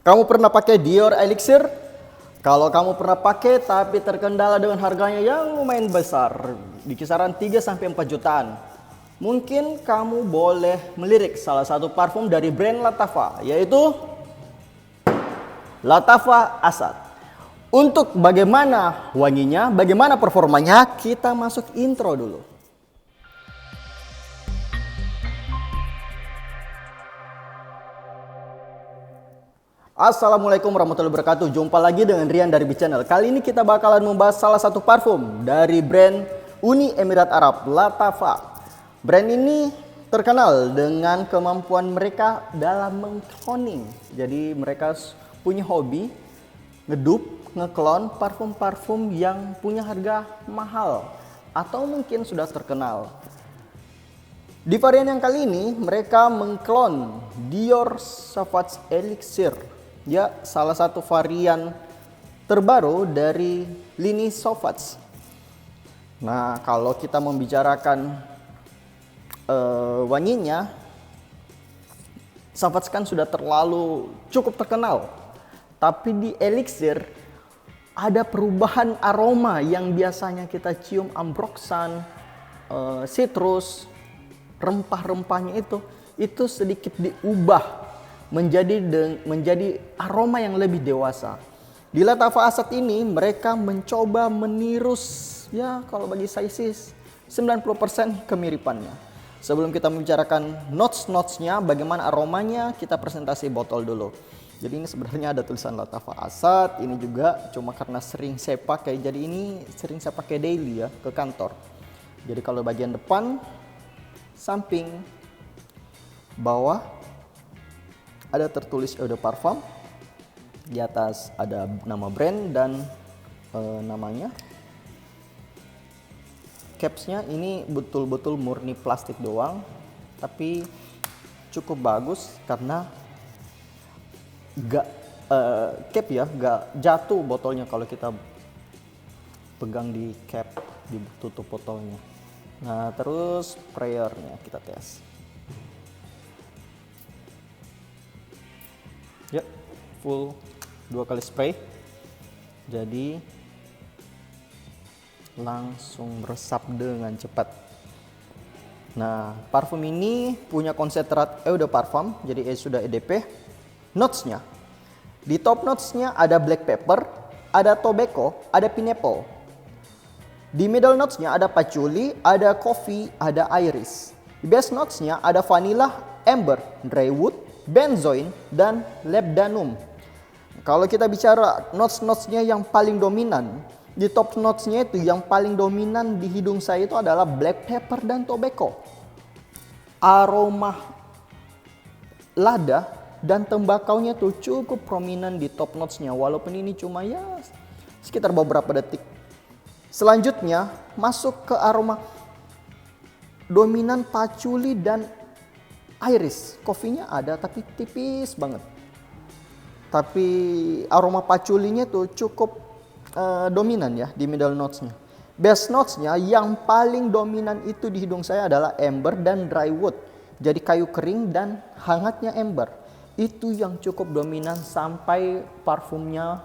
Kamu pernah pakai Dior Elixir? Kalau kamu pernah pakai tapi terkendala dengan harganya yang lumayan besar, di kisaran 3 sampai 4 jutaan. Mungkin kamu boleh melirik salah satu parfum dari brand Lattafa, yaitu Lattafa Asad. Untuk bagaimana wanginya, bagaimana performanya, kita masuk intro dulu. Assalamualaikum warahmatullahi wabarakatuh. Jumpa lagi dengan Rian dari B-Channel. Kali ini kita bakalan membahas salah satu parfum dari brand Uni Emirat Arab, Lattafa. Brand ini terkenal dengan kemampuan mereka dalam mengkloning. Jadi mereka punya hobi ngedup, ngeklon parfum-parfum yang punya harga mahal atau mungkin sudah terkenal. Di varian yang kali ini mereka mengklon Dior Sauvage Elixir. Ya, salah satu varian terbaru dari lini Sauvage. Nah, kalau kita membicarakan wanginya, Sauvage kan sudah terlalu cukup terkenal. Tapi di Elixir ada perubahan aroma yang biasanya kita cium ambroxan, citrus, rempah-rempahnya itu sedikit diubah menjadi aroma yang lebih dewasa. Di Lattafa Asad ini mereka mencoba menirus, ya kalau bagi saya sih 90% kemiripannya. Sebelum kita membicarakan notes-notesnya, bagaimana aromanya, kita presentasi botol dulu. Jadi ini sebenarnya ada tulisan Lattafa Asad, ini juga cuma karena sering saya pakai, jadi ini sering saya pakai daily ya ke kantor. Jadi kalau bagian depan, samping, bawah ada tertulis eau de parfum, di atas ada nama brand dan namanya. Capsnya ini betul-betul murni plastik doang, tapi cukup bagus karena cap ya, gak jatuh botolnya kalau kita pegang di cap, di tutup botolnya. Nah terus sprayernya kita tes. Ya, full 2 kali spray, jadi langsung meresap dengan cepat. Nah, parfum ini punya konsentrat eau de parfum, jadi sudah EDP. Notesnya, di top notesnya ada black pepper, ada tobacco, ada pineapple. Di middle notesnya ada patchouli, ada coffee, ada iris. Di base notesnya ada vanilla, amber, dry wood, benzoin, dan labdanum. Kalau kita bicara notes-notesnya yang paling dominan, di top notesnya itu yang paling dominan di hidung saya itu adalah black pepper dan tobacco. Aroma lada dan tembakaunya tuh cukup prominent di top notesnya, walaupun ini cuma ya sekitar beberapa detik. Selanjutnya masuk ke aroma dominan patchouli dan iris. Kofinya ada tapi tipis banget. Tapi aroma patchoulinya tuh cukup dominan ya di middle notesnya. Base notesnya yang paling dominan itu di hidung saya adalah amber dan dry wood. Jadi kayu kering dan hangatnya amber. Itu yang cukup dominan sampai parfumnya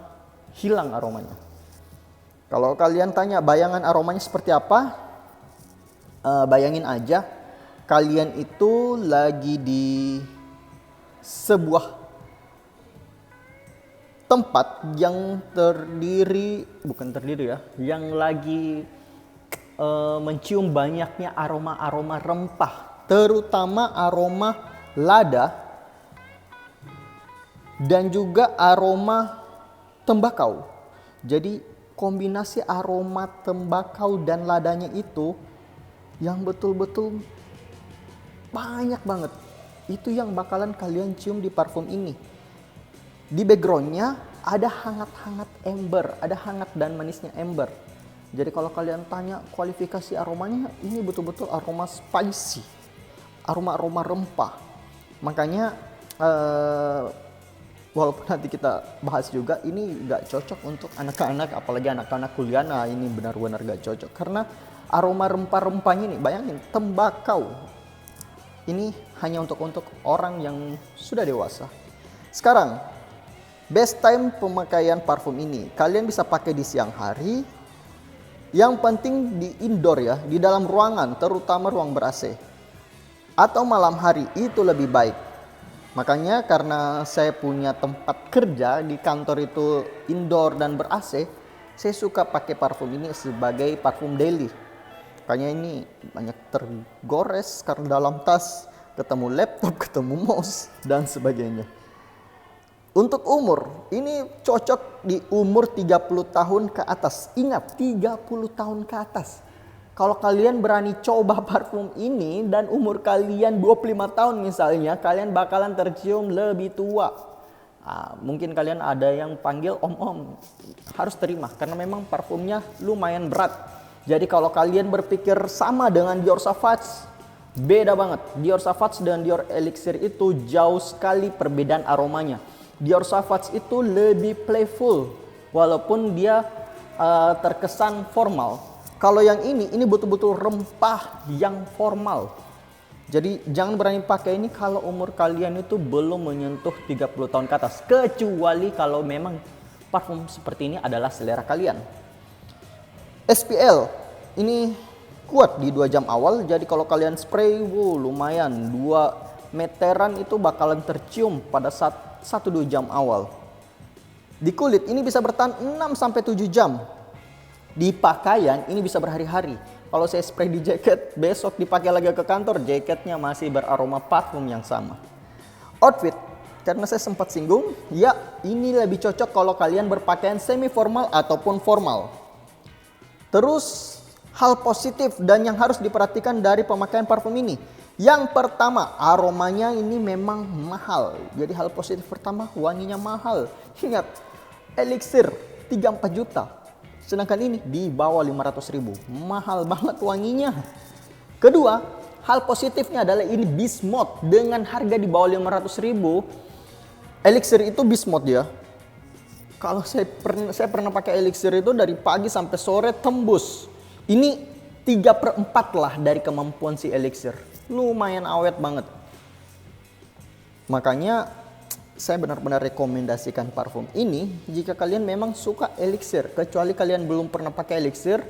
hilang aromanya. Kalau kalian tanya bayangan aromanya seperti apa, bayangin aja kalian itu lagi di sebuah tempat yang yang lagi mencium banyaknya aroma-aroma rempah, terutama aroma lada dan juga aroma tembakau. Jadi kombinasi aroma tembakau dan ladanya itu yang betul-betul banyak banget. Itu yang bakalan kalian cium di parfum ini. Di backgroundnya ada hangat-hangat amber, ada hangat dan manisnya amber. Jadi kalau kalian tanya kualifikasi aromanya, ini betul-betul aroma spicy, aroma-aroma rempah. Makanya walaupun nanti kita bahas juga, ini gak cocok untuk anak-anak, apalagi anak-anak kuliah. Nah ini benar-benar gak cocok karena aroma rempah-rempahnya nih, bayangin tembakau. Ini hanya untuk orang yang sudah dewasa. Sekarang Best time pemakaian parfum ini, kalian bisa pakai di siang hari. Yang penting di indoor ya, di dalam ruangan, terutama ruang ber-AC. Atau malam hari, itu lebih baik. Makanya karena saya punya tempat kerja di kantor itu indoor dan ber-AC, saya suka pakai parfum ini sebagai parfum daily. Makanya ini banyak tergores karena dalam tas ketemu laptop, ketemu mouse, dan sebagainya. Untuk umur, ini cocok di umur 30 tahun ke atas. Ingat, 30 tahun ke atas. Kalau kalian berani coba parfum ini dan umur kalian 25 tahun misalnya, kalian bakalan tercium lebih tua. Mungkin kalian ada yang panggil om-om. Harus terima, karena memang parfumnya lumayan berat. Jadi kalau kalian berpikir sama dengan Dior Sauvage, beda banget. Dior Sauvage dan Dior Elixir itu jauh sekali perbedaan aromanya. Dior Sauvage itu lebih playful, walaupun dia terkesan formal. Kalau yang ini betul-betul rempah yang formal. Jadi jangan berani pakai ini kalau umur kalian itu belum menyentuh 30 tahun ke atas. Kecuali kalau memang parfum seperti ini adalah selera kalian. SPL ini kuat di 2 jam awal. Jadi kalau kalian spray, lumayan 2 meteran itu bakalan tercium pada saat 1-2 jam awal. Di kulit ini bisa bertahan 6-7 jam. Di pakaian ini bisa berhari-hari. Kalau saya spray di jaket, besok dipakai lagi ke kantor, jaketnya masih beraroma parfum yang sama. Outfit, karena saya sempat singgung, ya ini lebih cocok kalau kalian berpakaian semi formal ataupun formal. Terus hal positif dan yang harus diperhatikan dari pemakaian parfum ini. Yang pertama, aromanya ini memang mahal. Jadi hal positif pertama, wanginya mahal. Ingat, Elixir 3-4 juta. Sedangkan ini di bawah 500.000. Mahal banget wanginya. Kedua, hal positifnya adalah ini Beast Mode. Dengan harga di bawah 500.000, Elixir itu Beast Mode ya. Kalau saya pernah pakai Elixir itu dari pagi sampai sore tembus. Ini 3/4 lah dari kemampuan si Elixir. Lumayan awet banget. Makanya saya benar-benar rekomendasikan parfum ini jika kalian memang suka Elixir. Kecuali kalian belum pernah pakai Elixir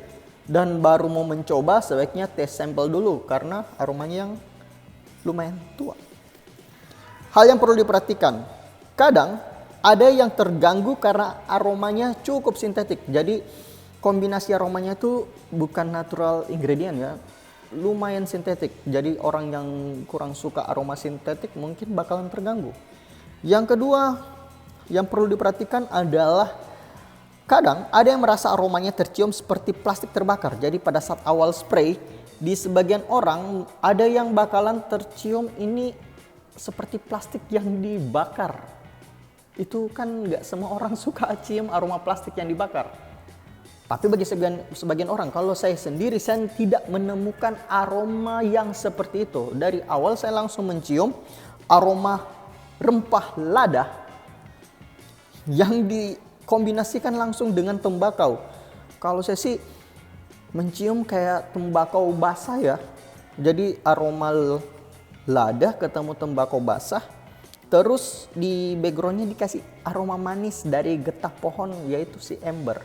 dan baru mau mencoba, sebaiknya tes sampel dulu karena aromanya yang lumayan tua. Hal yang perlu diperhatikan, kadang ada yang terganggu karena aromanya cukup sintetik. Jadi kombinasi aromanya itu bukan natural ingredient ya. Lumayan sintetik. Jadi orang yang kurang suka aroma sintetik mungkin bakalan terganggu. Yang kedua yang perlu diperhatikan adalah kadang ada yang merasa aromanya tercium seperti plastik terbakar. Jadi pada saat awal spray, di sebagian orang ada yang bakalan tercium ini seperti plastik yang dibakar. Itu kan nggak semua orang suka cium aroma plastik yang dibakar. Tapi bagi sebagian orang, kalau saya sendiri, saya tidak menemukan aroma yang seperti itu. Dari awal saya langsung mencium aroma rempah lada yang dikombinasikan langsung dengan tembakau. Kalau saya sih mencium kayak tembakau basah ya. Jadi aroma lada ketemu tembakau basah. Terus di backgroundnya dikasih aroma manis dari getah pohon, yaitu si ember.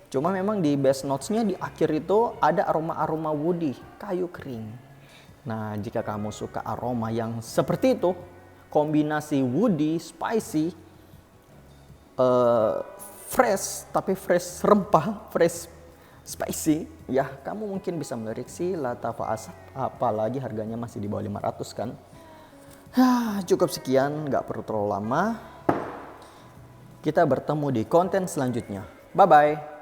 Cuma memang di base notes-nya di akhir itu ada aroma-aroma woody, kayu kering. Nah, jika kamu suka aroma yang seperti itu, kombinasi woody, spicy, fresh, tapi fresh rempah, fresh spicy, ya kamu mungkin bisa melirik si Lattafa Asap, apalagi harganya masih di bawah 500 kan. Cukup sekian, nggak perlu terlalu lama. Kita bertemu di konten selanjutnya. Bye-bye.